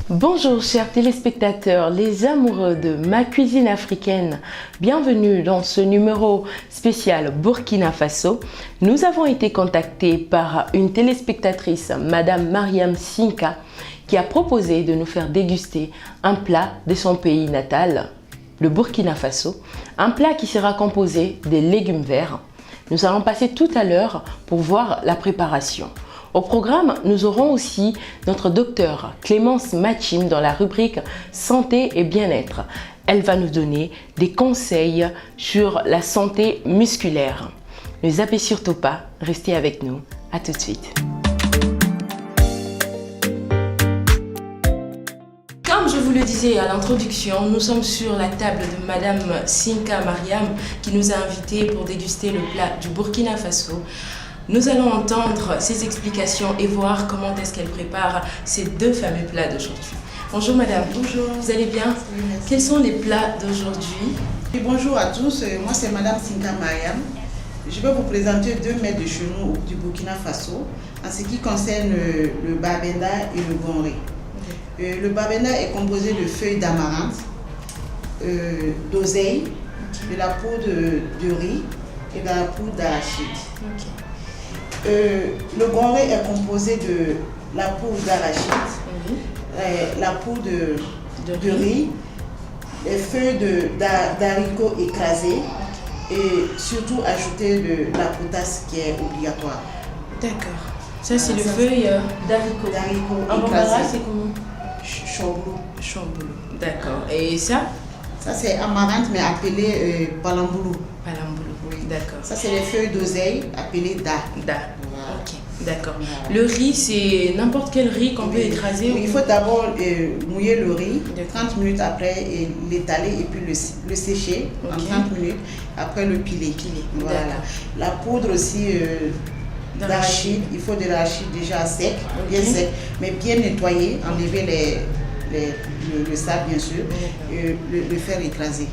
Bonjour chers téléspectateurs, les amoureux de ma cuisine africaine, bienvenue dans ce numéro spécial Burkina Faso. Nous avons été contactés par une téléspectatrice, Madame Mariam Sinka, qui a proposé de nous faire déguster un plat de son pays natal, le Burkina Faso, un plat qui sera composé des légumes verts. Nous allons passer tout à l'heure pour voir la préparation. Au programme, nous aurons aussi notre docteure Clémence Machim dans la rubrique Santé et bien-être. Elle va nous donner des conseils sur la santé musculaire. Ne zappez surtout pas, restez avec nous. À tout de suite. Comme je vous le disais à l'introduction, nous sommes sur la table de Madame Sinka Mariam qui nous a invités pour déguster le plat du Burkina Faso. Nous allons entendre ses explications et voir comment est-ce qu'elle prépare ces deux fameux plats d'aujourd'hui. Bonjour madame. Bonjour. Vous allez bien? Oui, merci. Quels sont les plats d'aujourd'hui? Bonjour à tous, moi c'est Madame Sinka Mariam. Je vais vous présenter deux mets de chez nous du Burkina Faso en ce qui concerne le babenda et le gonré. Okay. Le babenda est composé de feuilles d'amarante, d'oseille, de la poudre de riz et de la poudre d'arachide. Okay. Le gonré est composé de la poudre d'arachide, la poudre de riz, les feuilles d'haricots écrasés et surtout ajouter de la potasse qui est obligatoire. D'accord. Ça c'est les feuilles d'haricots. En bambara c'est comment? Chamboulou. Chamboulou. D'accord. Et ça? Ça c'est amarante mais appelé palamboulou. Palamboulou. Oui. D'accord. Ça c'est les feuilles d'oseille appelées da. Da. Voilà. Ok. D'accord. Voilà. Le riz, c'est n'importe quel riz qu'on peut écraser? Oui, il faut d'abord mouiller le riz, 30 minutes après l'étaler et puis le sécher en 30 minutes, après le piler. Voilà. La poudre aussi d'arachide, il faut de l'arachide déjà sec, bien sec, mais bien nettoyé, enlever le sable bien sûr, et le faire écraser.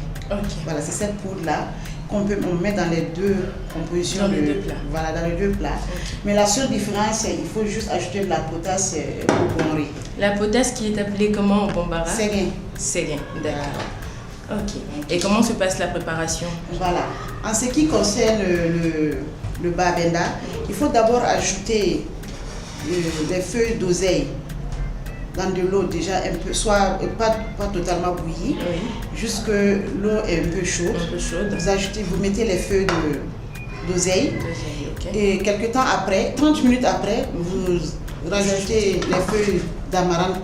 Voilà, c'est cette poudre-là qu'on met dans les deux compositions, dans les deux plats. Voilà, dans les deux plats. Mais la seule différence, c'est qu'il faut juste ajouter de la potasse au gonré. La potasse qui est appelée comment au bambara? Séguin. Séguin, d'accord. Ok. Et comment se passe la préparation? Voilà. En ce qui concerne le babenda, il faut d'abord ajouter les feuilles d'oseille dans de l'eau déjà un peu, soit pas totalement bouillie, juste que l'eau est un peu chaude. Vous mettez les feuilles d'oseille et quelques temps après, 30 minutes après, vous rajoutez les feuilles d'amarante.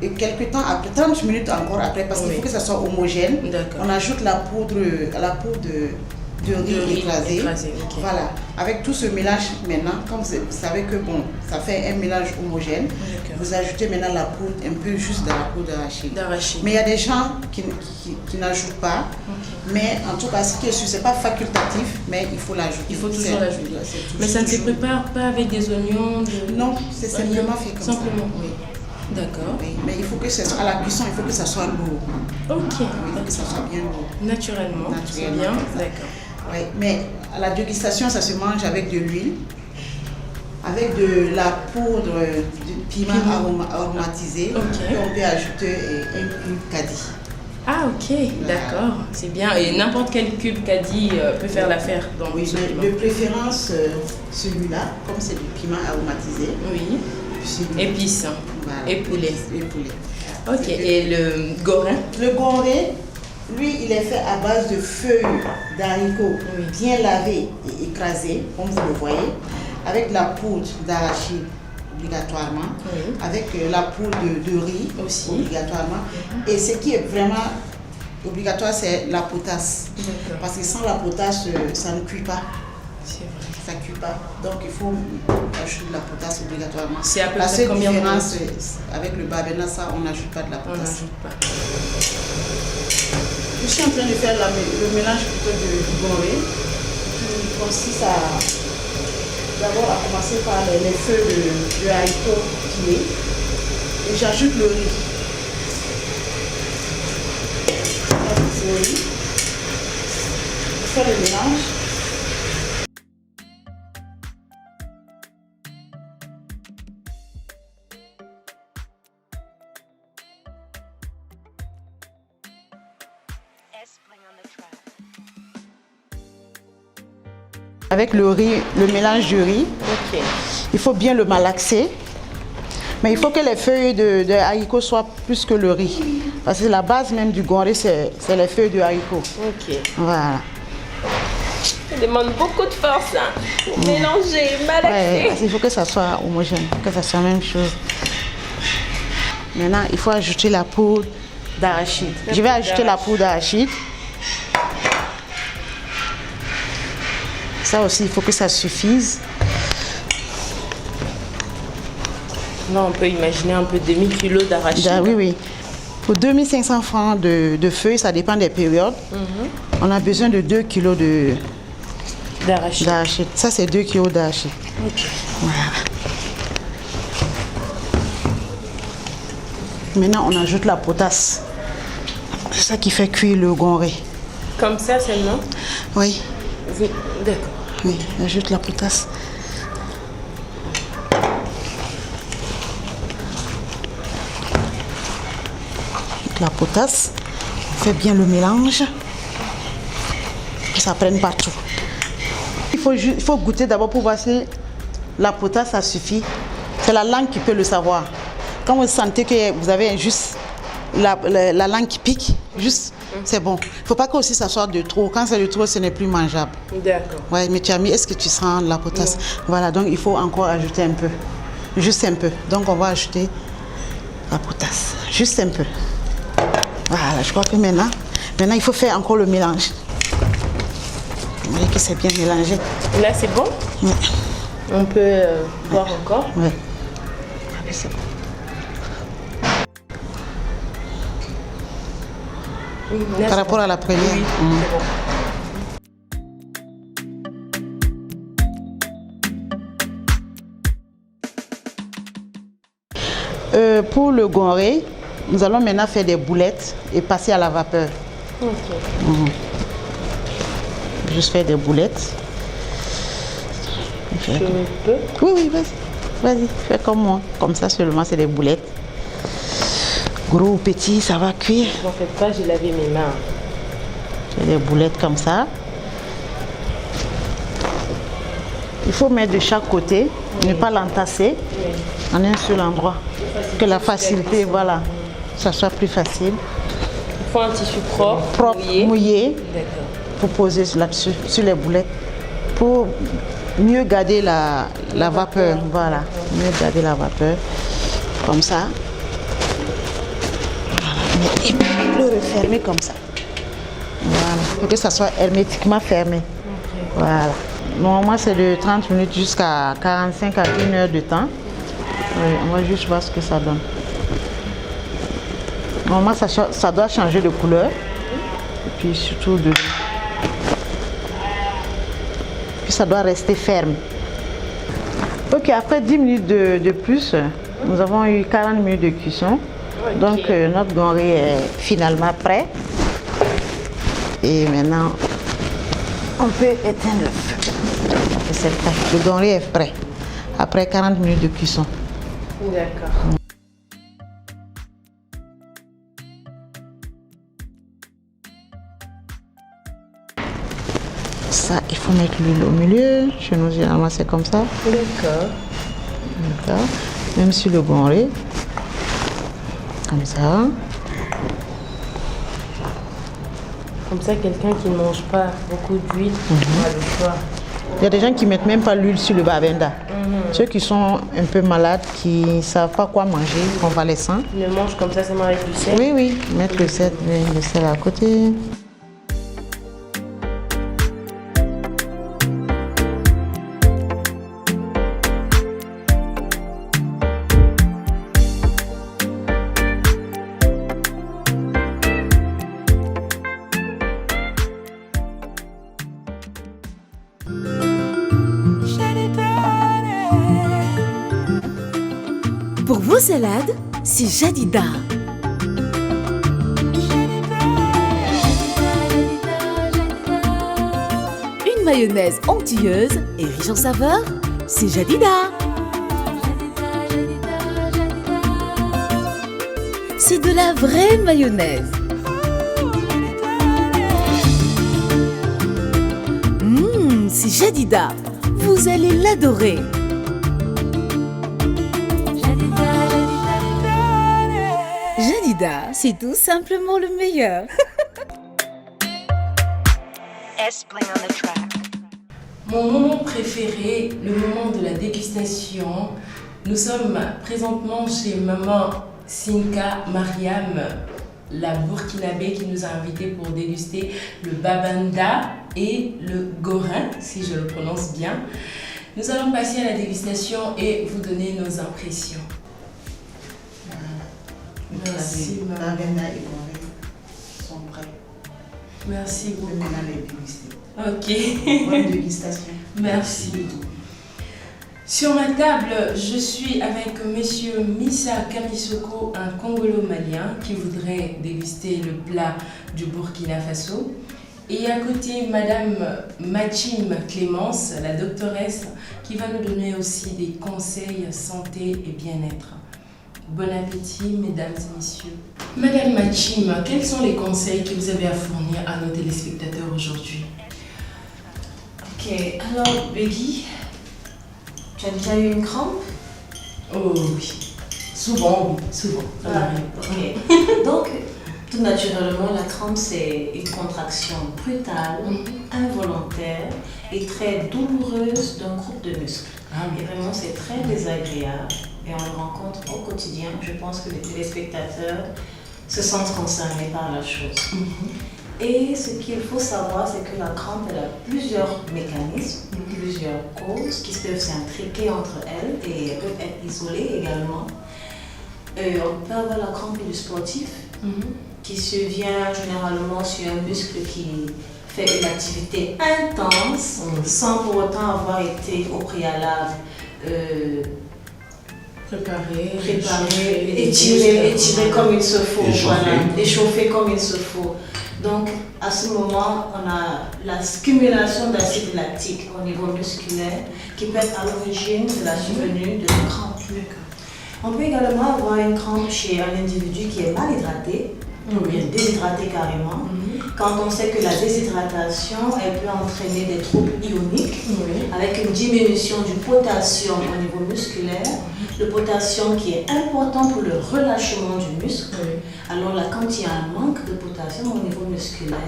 Et quelques temps après, 30 minutes encore après, parce qu'il faut que ça soit homogène, on ajoute la poudre de riz écrasé. Voilà, avec tout ce mélange maintenant, comme vous savez que bon, ça fait un mélange homogène, vous ajoutez maintenant la poudre, un peu juste de la poudre d'arachide. Mais il y a des gens qui n'ajoutent pas, mais en tout cas, ce qui est sûr, c'est pas facultatif, mais il faut l'ajouter. Il faut toujours l'ajouter. Mais ça ne se prépare pas avec des oignons? Non, c'est simplement fait comme ça. Oui. D'accord. Oui, mais il faut que ça soit à la cuisson, il faut que ça soit lourd. Ok. Oui, il faut que ça soit bien lourd. Naturellement. C'est bien. D'accord. Oui, mais à la dégustation, ça se mange avec de l'huile, avec de la poudre de piment aromatisé. Et on peut ajouter un cube kadi. Ah ok, d'accord, c'est bien. Et n'importe quel cube kadi peut faire l'affaire. Oui, mais de préférence celui-là, comme c'est du piment aromatisé. Oui. Épices. Voilà. Et poulet. Ok, et le gorin? Le gonré, lui, il est fait à base de feuilles d'haricots bien lavées et écrasées, comme vous le voyez, avec la poudre d'arachide obligatoirement, avec la poudre de riz aussi obligatoirement. Et ce qui est vraiment obligatoire, c'est la potasse. Parce que sans la potasse, ça ne cuit pas. C'est vrai. Ça ne cuit pas. Donc il faut ajouter de la potasse obligatoirement. C'est à peu la près seule combien différence avec le babena, ça, on n'ajoute pas de la potasse. Je suis en train de faire le mélange plutôt de gonré qui consiste d'abord à commencer par les feuilles de haricot pilés et j'ajoute le riz. fait le mélange. Avec le riz, le mélange du riz, il faut bien le malaxer. Mais il faut que les feuilles de haricots soient plus que le riz. Parce que la base même du gomré, c'est les feuilles de haricots. Ok. Voilà. Ça demande beaucoup de force, hein, pour mélanger, malaxer. Ouais, il faut que ça soit homogène, que ça soit la même chose. Maintenant, il faut ajouter la poudre d'arachide. Je vais ajouter la poudre d'arachide. Ça aussi, il faut que ça suffise. Là, on peut imaginer un peu demi-kilo d'arachide. Oui, oui. Pour 2500 francs de feuilles, ça dépend des périodes. On a besoin de 2 kilos d'arachide. Ça, c'est 2 kilos d'arachide. Okay. Voilà. Maintenant, on ajoute la potasse. C'est ça qui fait cuire le gomré. Comme ça seulement? Oui. D'accord. Oui, ajoute la potasse. La potasse, on fait bien le mélange, que ça prenne partout. Il faut goûter d'abord pour voir si la potasse, ça suffit. C'est la langue qui peut le savoir. Quand vous sentez que vous avez juste la langue qui pique, juste, c'est bon. Il ne faut pas que aussi ça soit de trop. Quand c'est de trop, ce n'est plus mangeable. D'accord. Ouais, mais tu as mis, est-ce que tu sens la potasse? Voilà, donc il faut encore ajouter un peu. Juste un peu. Donc on va ajouter la potasse. Juste un peu. Voilà, je crois que maintenant, il faut faire encore le mélange. Vous voyez que c'est bien mélangé. Là, c'est bon? Oui. On peut voir encore? Oui. C'est bon. Là, Par rapport à la première. Oui, c'est bon. Pour le gomré, nous allons maintenant faire des boulettes et passer à la vapeur. Ok. Juste faire des boulettes. Je peux? Oui, vas-y, fais comme moi. Comme ça seulement, c'est des boulettes. Gros ou petit, ça va cuire. N'en faites pas, j'ai lavé mes mains. Fais des boulettes comme ça. Il faut mettre de chaque côté, ne pas l'entasser en un seul endroit. Que la facilité, voilà, ça soit plus facile. Il faut un tissu propre, mouillé, d'accord, pour poser là-dessus, sur les boulettes, pour mieux garder la vapeur. Voilà, mieux garder la vapeur, comme ça. Et puis le refermer comme ça. Voilà, pour que ça soit hermétiquement fermé. Okay. Voilà. Normalement, c'est de 30 minutes jusqu'à 45 à 1 heure de temps. Oui, on va juste voir ce que ça donne. Normalement, ça doit changer de couleur. Et puis surtout de... Puis ça doit rester ferme. Ok, après 10 minutes de plus, nous avons eu 40 minutes de cuisson. Okay. Donc notre gomré est finalement prêt. Et maintenant, on peut éteindre le feu. C'est prêt. Le gomré est prêt. Après 40 minutes de cuisson. D'accord. Ça, il faut mettre l'huile au milieu. Chez nous, généralement, c'est comme ça. D'accord. D'accord. Même sur le gomré. Comme ça. Comme ça, quelqu'un qui ne mange pas beaucoup d'huile a le choix. Il y a des gens qui ne mettent même pas l'huile sur le babenda. Ceux qui sont un peu malades, qui ne savent pas quoi manger, convalescents. Ils le mangent comme ça, seulement avec du sel? Oui, mettre le sel à côté. Pour vos salades, c'est Jadida. mayonnaise onctueuse et riche en saveurs, c'est Jadida. C'est de la vraie mayonnaise. C'est Jadida. Vous allez l'adorer. Jadida, c'est tout simplement le meilleur. Mon moment préféré, le moment de la dégustation. Nous sommes présentement chez maman Sinka Mariam, la Burkinabé, qui nous a invités pour déguster le babanda et le gorin, si je le prononce bien. Nous allons passer à la dégustation et vous donner nos impressions. Merci, maman. Babenda et gorin sont prêts. Merci Vous beaucoup. pouvez maintenant les déguster. Ok. Bonne dégustation. Merci. Sur ma table, je suis avec monsieur Missa Kamisoko, un Congolo-malien qui voudrait déguster le plat du Burkina Faso. Et à côté, madame Machim Clémence, la doctoresse, qui va nous donner aussi des conseils santé et bien-être. Bon appétit, mesdames et messieurs. Madame Machim, quels sont les conseils que vous avez à fournir à nos téléspectateurs aujourd'hui? Ok, alors Beggy, tu as déjà eu une crampe? Oh oui, souvent, oui, souvent. Ça m'arrive. Ok, donc tout naturellement, la crampe c'est une contraction brutale, involontaire et très douloureuse d'un groupe de muscles. Ah Et oui. vraiment c'est très désagréable et on le rencontre au quotidien. Je pense que les téléspectateurs se sentent concernés par la chose. Et ce qu'il faut savoir, c'est que la crampe elle a plusieurs mécanismes, plusieurs causes qui peuvent s'intriquer entre elles et peuvent être isolées également. On peut avoir la crampe du sportif qui survient généralement sur un muscle qui fait une activité intense sans pour autant avoir été au préalable préparé, étiré comme il se faut, échauffé comme il se faut. Donc, à ce moment, on a la cumulation d'acide lactique au niveau musculaire qui peut être à l'origine de la survenue de la crampe. On peut également avoir une crampe chez un individu qui est mal hydraté, déshydraté carrément. Quand on sait que la déshydratation, elle peut entraîner des troubles ioniques avec une diminution du potassium au niveau musculaire. Le potassium qui est important pour le relâchement du muscle. Alors là, quand il y a un manque de potassium au niveau musculaire,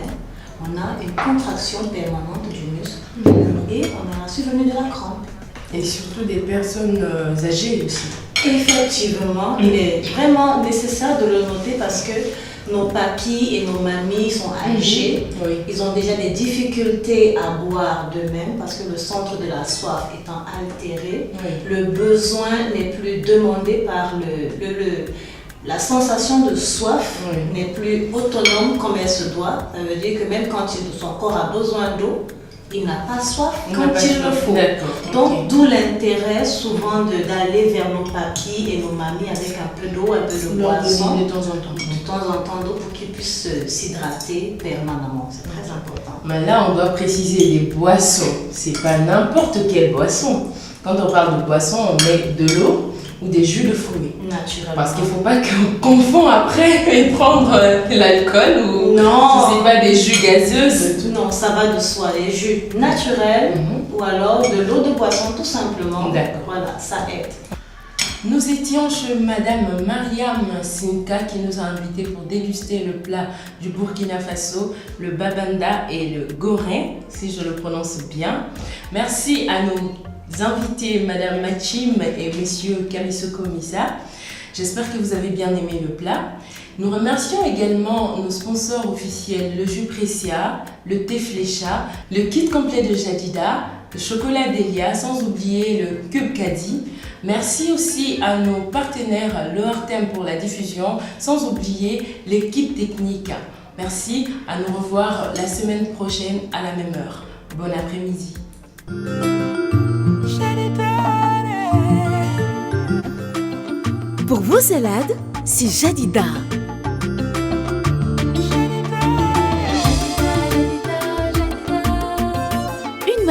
on a une contraction permanente du muscle et on a la survenue de la crampe. Et surtout des personnes âgées aussi. Effectivement, il est vraiment nécessaire de le noter parce que nos papis et nos mamies sont âgés. Ils ont déjà des difficultés à boire d'eux-mêmes parce que le centre de la soif étant altéré, le besoin n'est plus demandé par la sensation de soif n'est plus autonome comme elle se doit. Ça veut dire que même quand son corps a besoin d'eau, il n'a pas soif quand il le faut. Donc, d'où l'intérêt souvent d'aller vers nos papis et nos mamies avec un peu d'eau, un peu de boisson, de temps en temps d'eau pour qu'ils puissent s'hydrater permanemment. C'est très important. Mais là, on doit préciser les boissons. C'est pas n'importe quelle boisson. Quand on parle de boisson, on met de l'eau ou des jus de fruits. Naturellement. Parce qu'il ne faut pas qu'on confond après et prendre l'alcool ou non. Je sais pas, des jus gazeuses. Non, ça va de soi. Les jus naturels ou alors de l'eau de boisson tout simplement. D'accord. Voilà, ça aide. Nous étions chez madame Mariam Sinka qui nous a invités pour déguster le plat du Burkina Faso, le babanda et le gorin, si je le prononce bien. Merci à nos invités, madame Machim et monsieur Kamisoko Missa. J'espère que vous avez bien aimé le plat. Nous remercions également nos sponsors officiels, le jus Precia, le thé Flécha, le kit complet de Jadida, le chocolat Delia, sans oublier le cube Kadi. Merci aussi à nos partenaires, le Artem pour la diffusion, sans oublier l'équipe technique. Merci, à nous revoir la semaine prochaine à la même heure. Bon après-midi. Pour vos salades, c'est Jadida.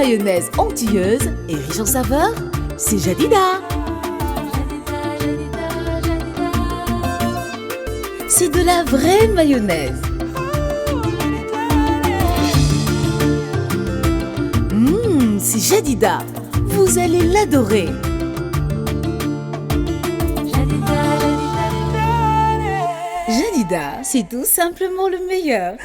mayonnaise onctueuse et riche en saveurs, c'est Jadida. C'est de la vraie mayonnaise. C'est Jadida. Vous allez l'adorer. Jadida, c'est tout simplement le meilleur.